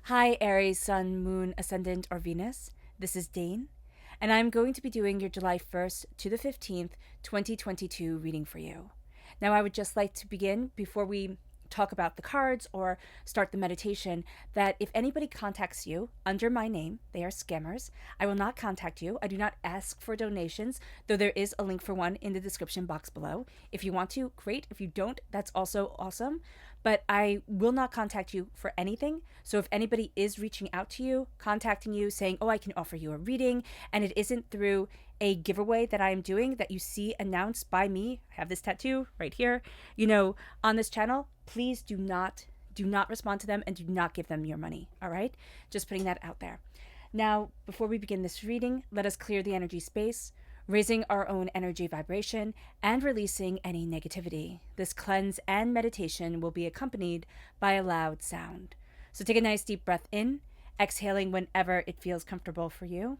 Hi, Aries, Sun, Moon, Ascendant, or Venus. This is Dane, and I'm going to be doing your July 1st to the 15th, 2022 reading for you. Now, I would just like to begin before we talk about the cards or start the meditation that if anybody contacts you under my name, they are scammers. I will not contact you. I do not ask for donations, though there is a link for one in the description box below. If you want to, great. If you don't, that's also awesome. But I will not contact you for anything. So if anybody is reaching out to you, contacting you, saying, oh, I can offer you a reading, and it isn't through a giveaway that I am doing that you see announced by me, I have this tattoo right here, on this channel, please do not respond to them and do not give them your money. All right? Just putting that out there. Now, before we begin this reading, let us clear the energy space, raising our own energy vibration and releasing any negativity. This cleanse and meditation will be accompanied by a loud sound. So take a nice deep breath in, exhaling whenever it feels comfortable for you.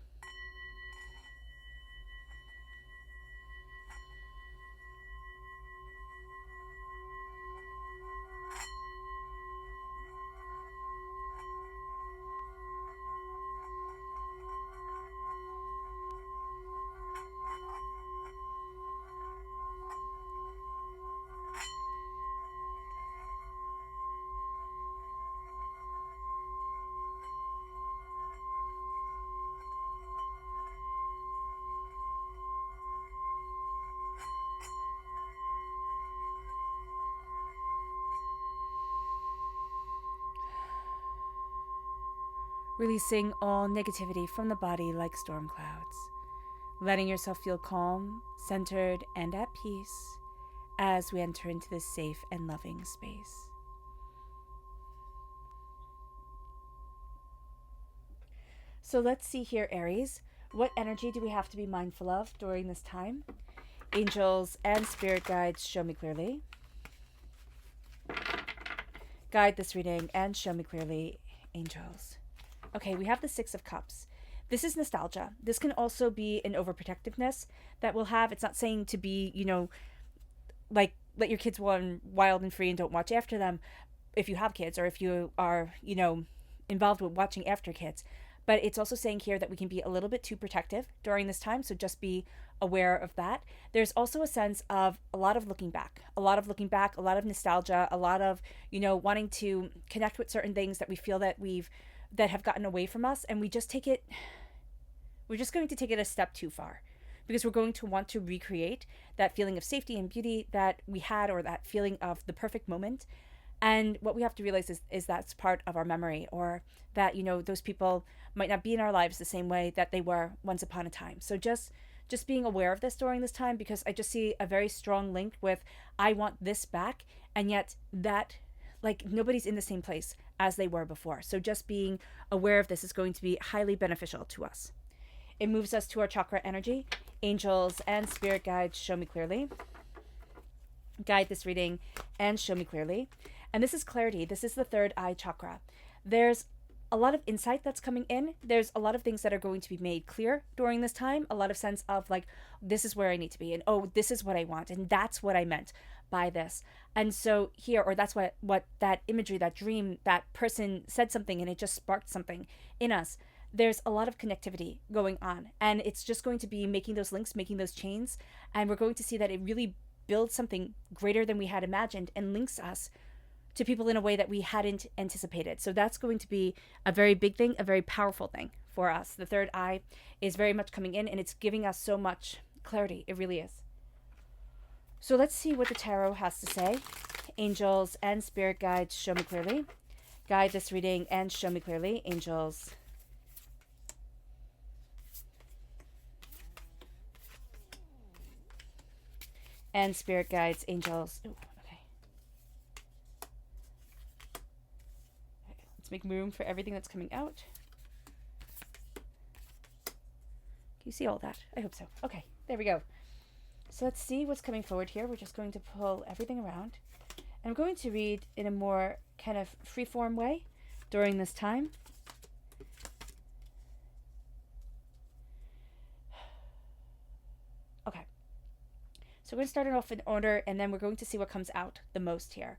Releasing all negativity from the body like storm clouds. Letting yourself feel calm, centered, and at peace as we enter into this safe and loving space. So let's see here, Aries. What energy do we have to be mindful of during this time? Angels and spirit guides, show me clearly. Guide this reading and show me clearly, angels. Okay, we have the Six of Cups. This is nostalgia. This can also be an overprotectiveness that we'll have. It's not saying to be, like let your kids run wild and free and don't watch after them if you have kids or if you are, involved with watching after kids. But it's also saying here that we can be a little bit too protective during this time. So just be aware of that. There's also a sense of a lot of looking back, a lot of nostalgia, a lot of, wanting to connect with certain things that we feel that have gotten away from us. And we're just going to take it a step too far because we're going to want to recreate that feeling of safety and beauty that we had, or that feeling of the perfect moment. And what we have to realize is that's part of our memory, or that, those people might not be in our lives the same way that they were once upon a time. So just being aware of this during this time, because I just see a very strong link with, I want this back. And yet that, like, nobody's in the same place as they were before. So just being aware of this is going to be highly beneficial to us. It moves us to our chakra energy. Angels and spirit guides, show me clearly. Guide this reading and show me clearly. And this is clarity. This is the third eye chakra. There's a lot of insight that's coming in. There's a lot of things that are going to be made clear during this time. A lot of sense of like, this is where I need to be. And oh, this is what I want. And that's what I meant by this. And so here, or that's what that imagery, that dream, that person said something and it just sparked something in us. There's a lot of connectivity going on. And it's just going to be making those links, making those chains. And we're going to see that it really builds something greater than we had imagined and links us to people in a way that we hadn't anticipated. So that's going to be a very big thing, a very powerful thing for us. The third eye is very much coming in and it's giving us so much clarity. It really is. So let's see what the tarot has to say. Angels and spirit guides, show me clearly. Guide this reading and show me clearly, angels. And spirit guides, angels. Ooh, okay. Let's make room for everything that's coming out. Can you see all that? I hope so. Okay, there we go. So let's see what's coming forward here. We're just going to pull everything around. And I'm going to read in a more kind of free-form way during this time. Okay. So we're going to start it off in order, and then we're going to see what comes out the most here.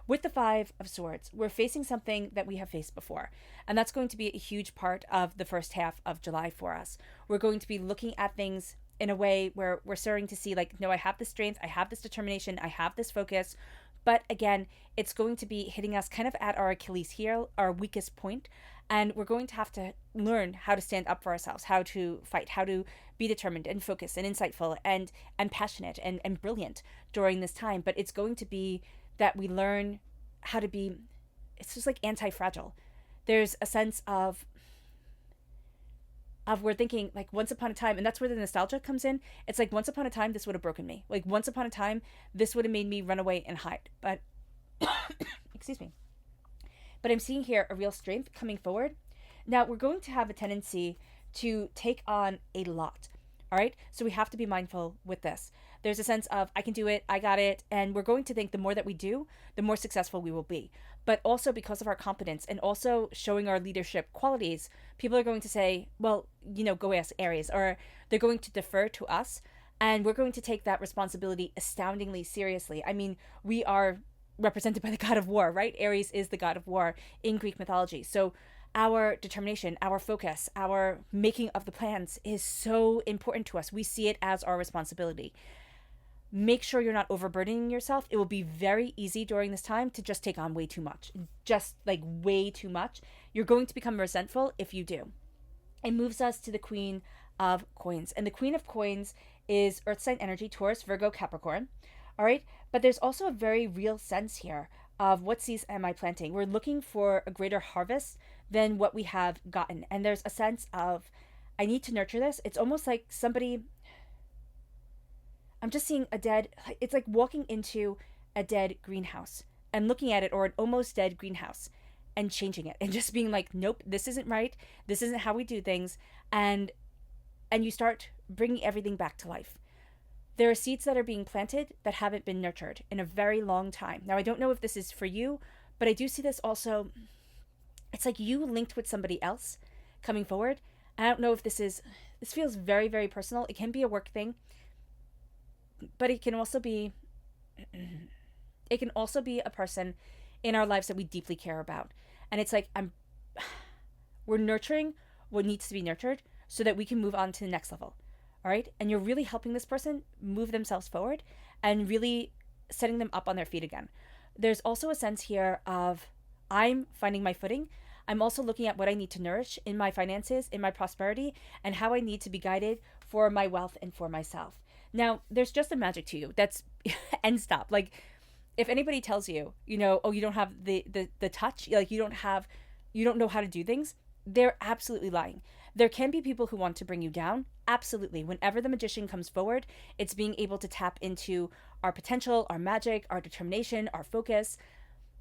With the Five of Swords, we're facing something that we have faced before. And that's going to be a huge part of the first half of July for us. We're going to be looking at things in a way where we're starting to see like, no, I have this strength, I have this determination, I have this focus. But again, it's going to be hitting us kind of at our Achilles heel, our weakest point. And we're going to have to learn how to stand up for ourselves, how to fight, how to be determined and focused and insightful and passionate and brilliant during this time. But it's going to be that we learn how to be, it's just like anti-fragile. There's a sense of we're thinking like once upon a time, and that's where the nostalgia comes in. It's like once upon a time, this would have broken me. Like once upon a time, this would have made me run away and hide. But, excuse me. But I'm seeing here a real strength coming forward. Now we're going to have a tendency to take on a lot. All right. So we have to be mindful with this. There's a sense of I can do it. I got it. And we're going to think the more that we do, the more successful we will be. But also because of our competence and also showing our leadership qualities, people are going to say, well, go ask Aries, or they're going to defer to us. And we're going to take that responsibility astoundingly seriously. I mean, we are represented by the god of war, right? Aries is the god of war in Greek mythology. So our determination, our focus, our making of the plans is so important to us. We see it as our responsibility. Make sure you're not overburdening yourself. It will be very easy during this time to just take on way too much. Just like way too much. You're going to become resentful if you do. It moves us to the Queen of Coins. And the Queen of Coins is Earth sign energy, Taurus, Virgo, Capricorn. All right. But there's also a very real sense here of what seeds am I planting? We're looking for a greater harvest than what we have gotten. And there's a sense of, I need to nurture this. It's almost like somebody, I'm just seeing it's like walking into a dead greenhouse and looking at it, or an almost dead greenhouse, and changing it and just being like, nope, this isn't right. This isn't how we do things. And you start bringing everything back to life. There are seeds that are being planted that haven't been nurtured in a very long time. Now, I don't know if this is for you, but I do see this also. It's like you linked with somebody else coming forward. I don't know if this feels very, very personal. It can be a work thing, but it can also be a person in our lives that we deeply care about. And it's like, we're nurturing what needs to be nurtured so that we can move on to the next level. All right. And you're really helping this person move themselves forward and really setting them up on their feet again. There's also a sense here of I'm finding my footing. I'm also looking at what I need to nourish in my finances, in my prosperity, and how I need to be guided for my wealth and for myself. Now, there's just a magic to you. That's end stop. Like, if anybody tells you, oh, you don't have the touch, like you don't know how to do things, they're absolutely lying. There can be people who want to bring you down. Absolutely. Whenever the magician comes forward, it's being able to tap into our potential, our magic, our determination, our focus.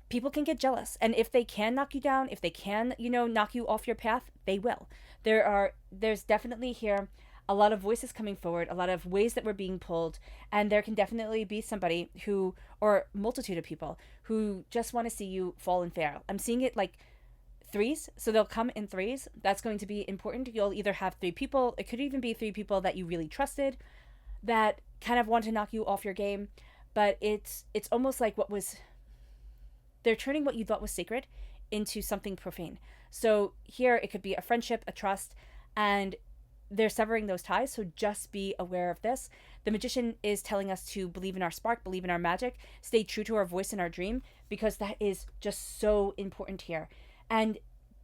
People can get jealous. And if they can knock you down, if they can, knock you off your path, they will. There's definitely here a lot of voices coming forward, a lot of ways that we're being pulled. And there can definitely be somebody or multitude of people who just want to see you fall and fail. I'm seeing it like threes. So they'll come in threes. That's going to be important. You'll either have three people. It could even be three people that you really trusted that kind of want to knock you off your game. But it's almost like they're turning what you thought was sacred into something profane. So here it could be a friendship, a trust, and they're severing those ties. So just be aware of this. The magician is telling us to believe in our spark, believe in our magic, stay true to our voice and our dream, because that is just so important here. And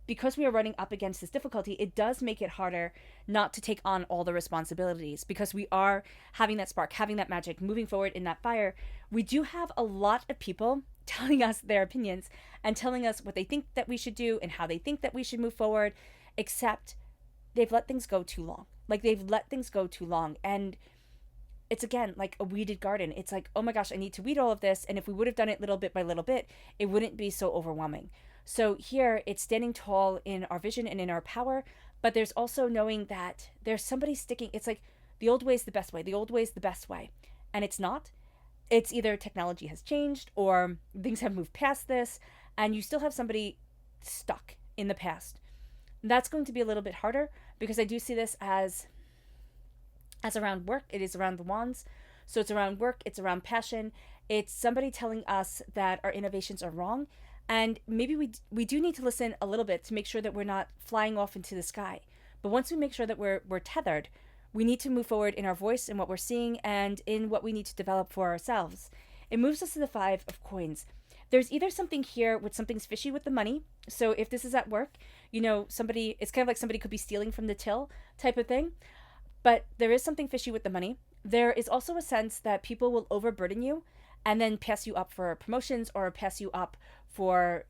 because we are running up against this difficulty, it does make it harder not to take on all the responsibilities, because we are having that spark, having that magic, moving forward in that fire. We do have a lot of people telling us their opinions and telling us what they think that we should do and how they think that we should move forward, except they've let things go too long. And it's, again, like a weeded garden. It's like, oh my gosh, I need to weed all of this. And if we would have done it little bit by little bit, it wouldn't be so overwhelming. So here it's standing tall in our vision and in our power, but there's also knowing that there's somebody sticking. It's like the old way is the best way. The old way is the best way. And it's not. It's either technology has changed or things have moved past this, and you still have somebody stuck in the past. That's going to be a little bit harder, because I do see this as around work. It is around the wands. So it's around work. It's around passion. It's somebody telling us that our innovations are wrong, and maybe we do need to listen a little bit to make sure that we're not flying off into the sky. But once we make sure that we're tethered, we need to move forward in our voice and what we're seeing and in what we need to develop for ourselves. It moves us to the Five of Coins. There's either something here with something's fishy with the money. So if this is at work, somebody, it's kind of like somebody could be stealing from the till type of thing. But there is something fishy with the money. There is also a sense that people will overburden you and then pass you up for promotions or pass you up for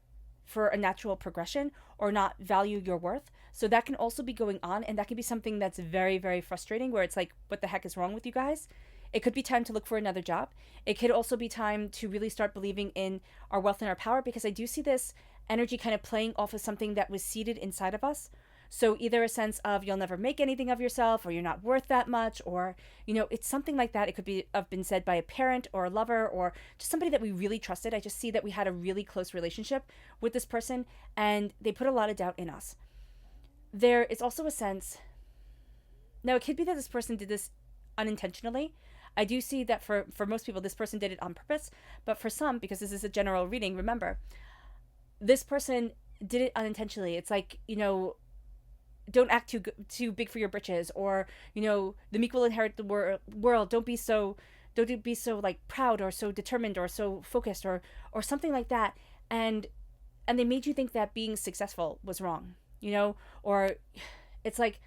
a natural progression or not value your worth. So that can also be going on, and that can be something that's very, very frustrating, where it's like, what the heck is wrong with you guys? It could be time to look for another job. It could also be time to really start believing in our wealth and our power, because I do see this energy kind of playing off of something that was seeded inside of us. So either a sense of you'll never make anything of yourself, or you're not worth that much, or, it's something like that. It could be have been said by a parent or a lover or just somebody that we really trusted. I just see that we had a really close relationship with this person, and they put a lot of doubt in us. There is also a sense, now it could be that this person did this unintentionally. I do see that for most people, this person did it on purpose, but for some, because this is a general reading, remember, this person did it unintentionally. It's like, don't act too big for your britches, or, the meek will inherit the world. Don't be so like proud or so determined or so focused or something like that. And they made you think that being successful was wrong, or it's like,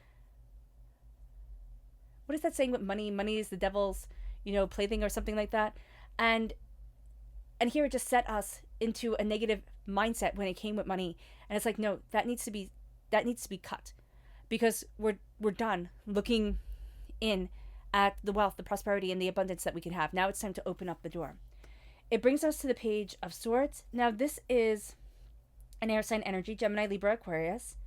what is that saying with money? Money is the devil's, plaything or something like that. And here it just set us into a negative mindset when it came with money. And it's like, no, that needs to be cut, because we're done looking in at the wealth, the prosperity, and the abundance that we can have. Now it's time to open up the door. It brings us to the Page of Swords. Now this is an air sign energy, Gemini, Libra, Aquarius.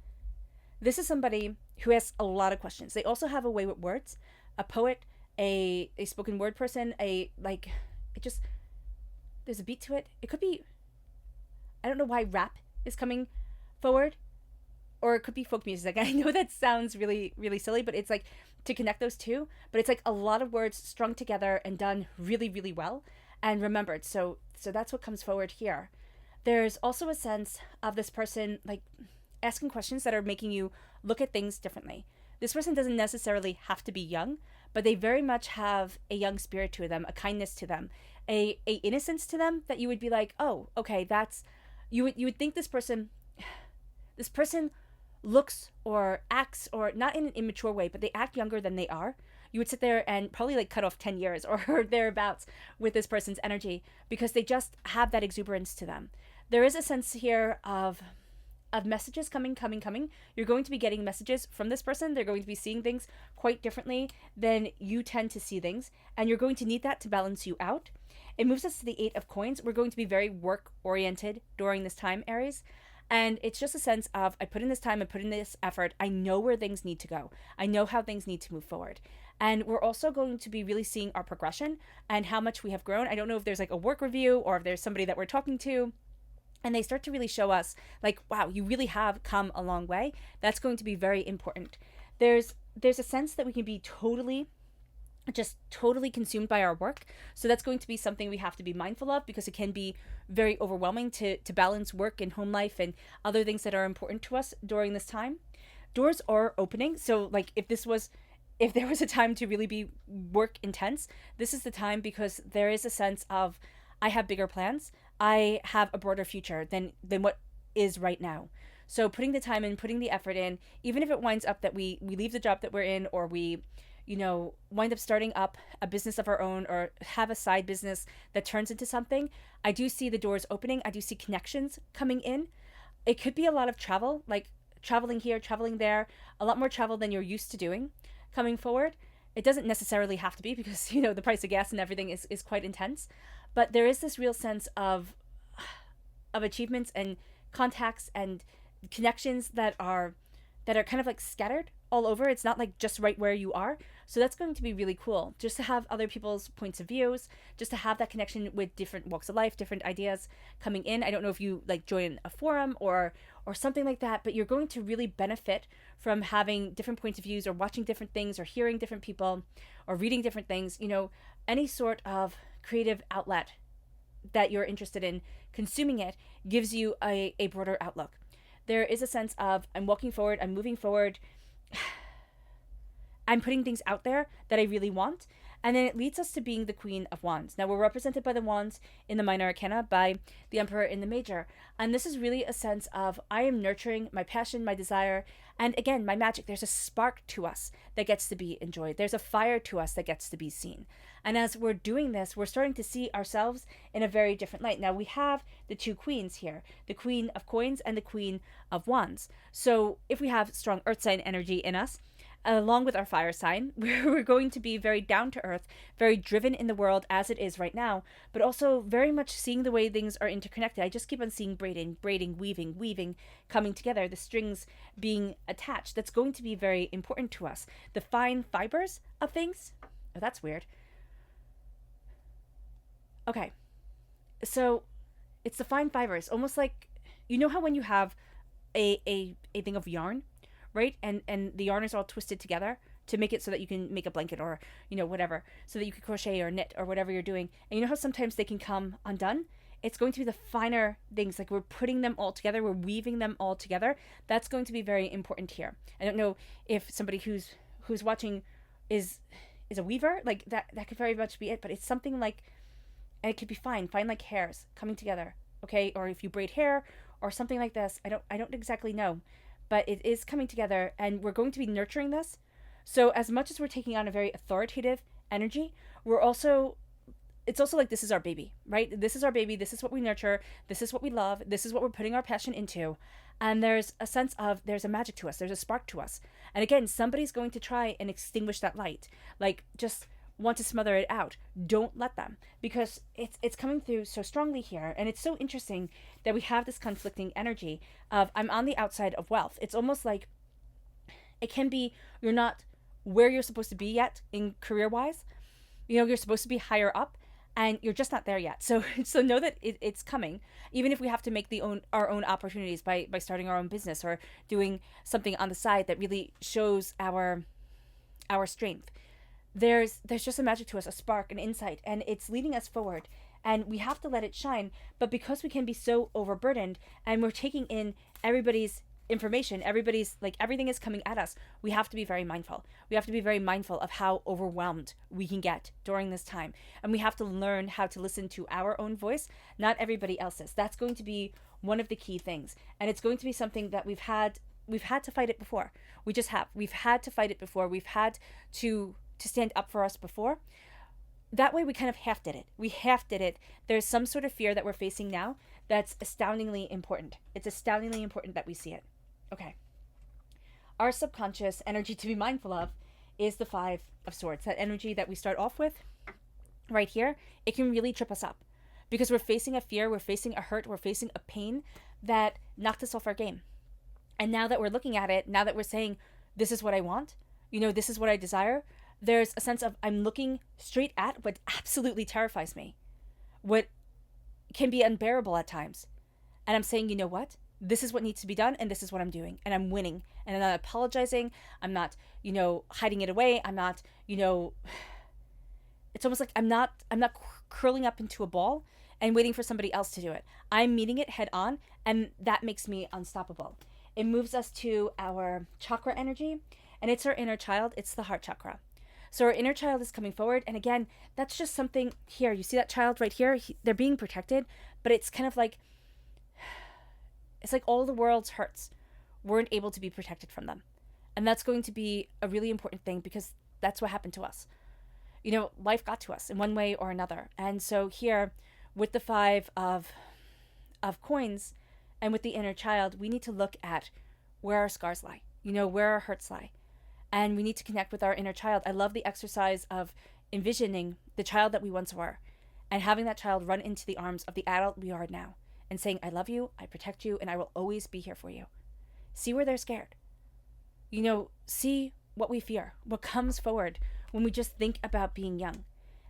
This is somebody who asks a lot of questions. They also have a way with words, a poet, a spoken word person, there's a beat to it. It could be, I don't know why rap is coming forward, or it could be folk music. I know that sounds really, really silly, but it's like to connect those two, but it's like a lot of words strung together and done really, really well and remembered. So that's what comes forward here. There's also a sense of this person like asking questions that are making you look at things differently. This person doesn't necessarily have to be young, but they very much have a young spirit to them, a kindness to them, a innocence to them that you would be like, oh, okay, that's, you would think this person looks or acts, or not in an immature way, but they act younger than they are. You would sit there and probably like cut off 10 years or thereabouts with this person's energy, because they just have that exuberance to them. There is a sense here of messages coming. You're going to be getting messages from this person. They're going to be seeing things quite differently than you tend to see things, and you're going to need that to balance you out. It moves us to the Eight of Coins. We're going to be very work-oriented during this time, Aries. And it's just a sense of, I put in this time, I put in this effort, I know where things need to go. I know how things need to move forward. And we're also going to be really seeing our progression and how much we have grown. I don't know if there's like a work review or if there's somebody that we're talking to, and they start to really show us like, wow, you really have come a long way. That's going to be very important. There's a sense that we can be totally consumed by our work. So that's going to be something we have to be mindful of, because it can be very overwhelming to balance work and home life and other things that are important to us during this time. Doors are opening. So like if there was a time to really be work intense, this is the time, because there is a sense of, I have bigger plans. I have a broader future than what is right now. So putting the time in, putting the effort in, even if it winds up that we leave the job that we're in, or we, wind up starting up a business of our own, or have a side business that turns into something, I do see the doors opening. I do see connections coming in. It could be a lot of travel, like traveling here, traveling there, a lot more travel than you're used to doing coming forward. It doesn't necessarily have to be, because, the price of gas and everything is quite intense. But there is this real sense of achievements and contacts and connections that are kind of like scattered all over. It's not like just right where you are. So that's going to be really cool, just to have other people's points of views, just to have that connection with different walks of life, different ideas coming in. I don't know if you like join a forum or something like that, but you're going to really benefit from having different points of views, or watching different things, or hearing different people, or reading different things. Any sort of creative outlet that you're interested in consuming it gives you a broader outlook. There is a sense of, I'm walking forward, I'm moving forward, I'm putting things out there that I really want. And then it leads us to being the Queen of Wands. Now, we're represented by the Wands in the Minor Arcana, by the Emperor in the Major. And this is really a sense of, I am nurturing my passion, my desire, and again, my magic. There's a spark to us that gets to be enjoyed. There's a fire to us that gets to be seen. And as we're doing this, we're starting to see ourselves in a very different light. Now, we have the two queens here, the Queen of Coins and the Queen of Wands. So if we have strong earth sign energy in us, along with our fire sign, we're going to be very down to earth, very driven in the world as it is right now, but also very much seeing the way things are interconnected. I just keep on seeing braiding, weaving, coming together, the strings being attached. That's going to be very important to us. The fine fibers of things. Oh, that's weird. Okay. So it's the fine fibers, almost like, you know how when you have a thing of yarn, right? And the yarn is all twisted together to make it so that you can make a blanket or, whatever, so that you can crochet or knit or whatever you're doing. And you know how sometimes they can come undone? It's going to be the finer things, like we're putting them all together, we're weaving them all together. That's going to be very important here. I don't know if somebody who's watching is a weaver, like that could very much be it, but it's something like, and it could be fine like hairs coming together, okay? Or if you braid hair or something like this, I don't exactly know, but it is coming together, and we're going to be nurturing this. So as much as we're taking on a very authoritative energy, it's also like, this is our baby, right? This is our baby. This is what we nurture. This is what we love. This is what we're putting our passion into. And there's a sense of, there's a magic to us. There's a spark to us. And again, somebody's going to try and extinguish that light. Like, just want to smother it out. Don't let them, because it's coming through so strongly here. And it's so interesting that we have this conflicting energy of, I'm on the outside of wealth. It's almost like it can be, you're not where you're supposed to be yet in career wise. You're supposed to be higher up, and you're just not there yet. So know that it's coming, even if we have to make our own opportunities by starting our own business or doing something on the side that really shows our strength. There's just a magic to us, a spark, an insight, and it's leading us forward, and we have to let it shine. But because we can be so overburdened and we're taking in everybody's information, everything is coming at us, we have to be very mindful. We have to be very mindful of how overwhelmed we can get during this time. And we have to learn how to listen to our own voice, not everybody else's. That's going to be one of the key things. And it's going to be something that we've had to fight it before. We've had to fight it before. We've had to stand up for us before. That way we kind of half did it. There's some sort of fear that we're facing now that's astoundingly important. It's astoundingly important that we see it. Okay. Our subconscious energy to be mindful of is the Five of Swords. That energy that we start off with right here, it can really trip us up because we're facing a fear, we're facing a hurt, we're facing a pain that knocked us off our game. And now that we're looking at it, now that we're saying, this is what I want, this is what I desire, there's a sense of, I'm looking straight at what absolutely terrifies me, what can be unbearable at times. And I'm saying, you know what? This is what needs to be done, and this is what I'm doing. And I'm winning. And I'm not apologizing. I'm not, hiding it away. I'm not, it's almost like I'm not curling up into a ball and waiting for somebody else to do it. I'm meeting it head on, and that makes me unstoppable. It moves us to our chakra energy, and it's our inner child. It's the heart chakra. So our inner child is coming forward. And again, that's just something here. You see that child right here? They're being protected, but it's kind of like, it's like all the world's hurts weren't able to be protected from them. And that's going to be a really important thing because that's what happened to us. Life got to us in one way or another. And so here with the Five of Coins and with the inner child, we need to look at where our scars lie, where our hurts lie. And we need to connect with our inner child. I love the exercise of envisioning the child that we once were and having that child run into the arms of the adult we are now and saying, I love you, I protect you, and I will always be here for you. See where they're scared. See what we fear, what comes forward when we just think about being young.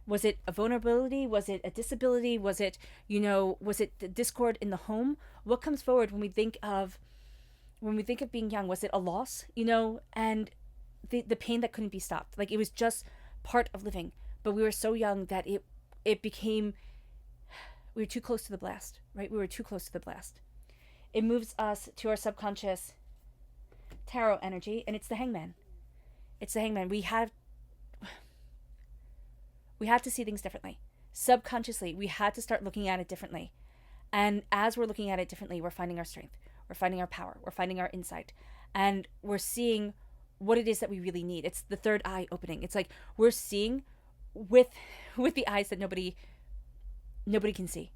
Was it a vulnerability? Was it a disability? Was it the discord in the home? What comes forward when we think of being young? Was it a loss? And the pain that couldn't be stopped. Like, it was just part of living, but we were so young that it became We were too close to the blast, right? We were too close to the blast. It moves us to our subconscious tarot energy, and it's the Hangman. It's the Hangman. We have to see things differently. Subconsciously, we had to start looking at it differently. And as we're looking at it differently, we're finding our strength. We're finding our power. We're finding our insight. And we're seeing what it is that we really need. It's the third eye opening. It's like we're seeing with the eyes that nobody can see.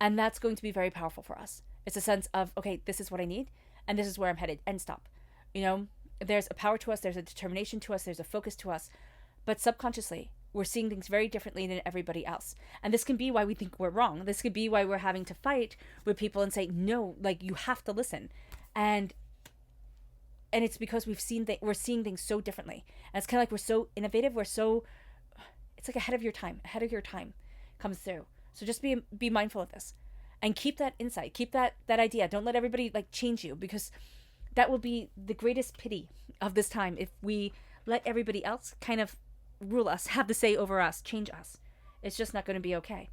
And that's going to be very powerful for us. It's a sense of, okay, this is what I need, and this is where I'm headed, and stop. You know, there's a power to us, there's a determination to us, there's a focus to us. But subconsciously, we're seeing things very differently than everybody else. And this can be why we think we're wrong. This could be why we're having to fight with people and say, no, like, you have to listen. And it's because we're seeing things so differently. And it's kind of like we're so innovative, it's like ahead of your time comes through. So just be mindful of this. And keep that insight, keep that idea. Don't let everybody like change you, because that will be the greatest pity of this time if we let everybody else kind of rule us, have the say over us, change us. It's just not going to be okay.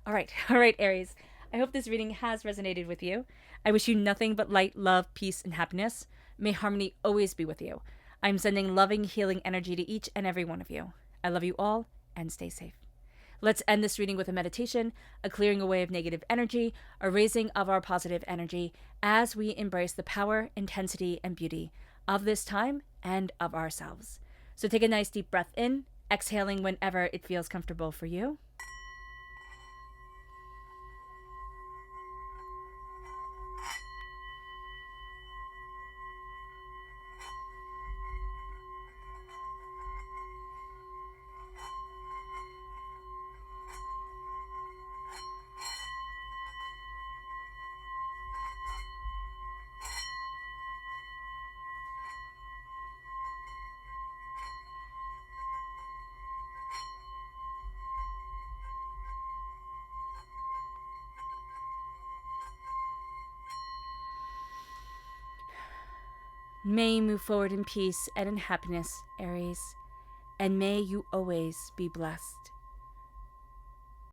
All right, Aries. I hope this reading has resonated with you. I wish you nothing but light, love, peace, and happiness. May harmony always be with you. I'm sending loving, healing energy to each and every one of you. I love you all, and stay safe. Let's end this reading with a meditation, a clearing away of negative energy, a raising of our positive energy as we embrace the power, intensity, and beauty of this time and of ourselves. So take a nice deep breath in, exhaling whenever it feels comfortable for you. May you move forward in peace and in happiness, Aries, and may you always be blessed.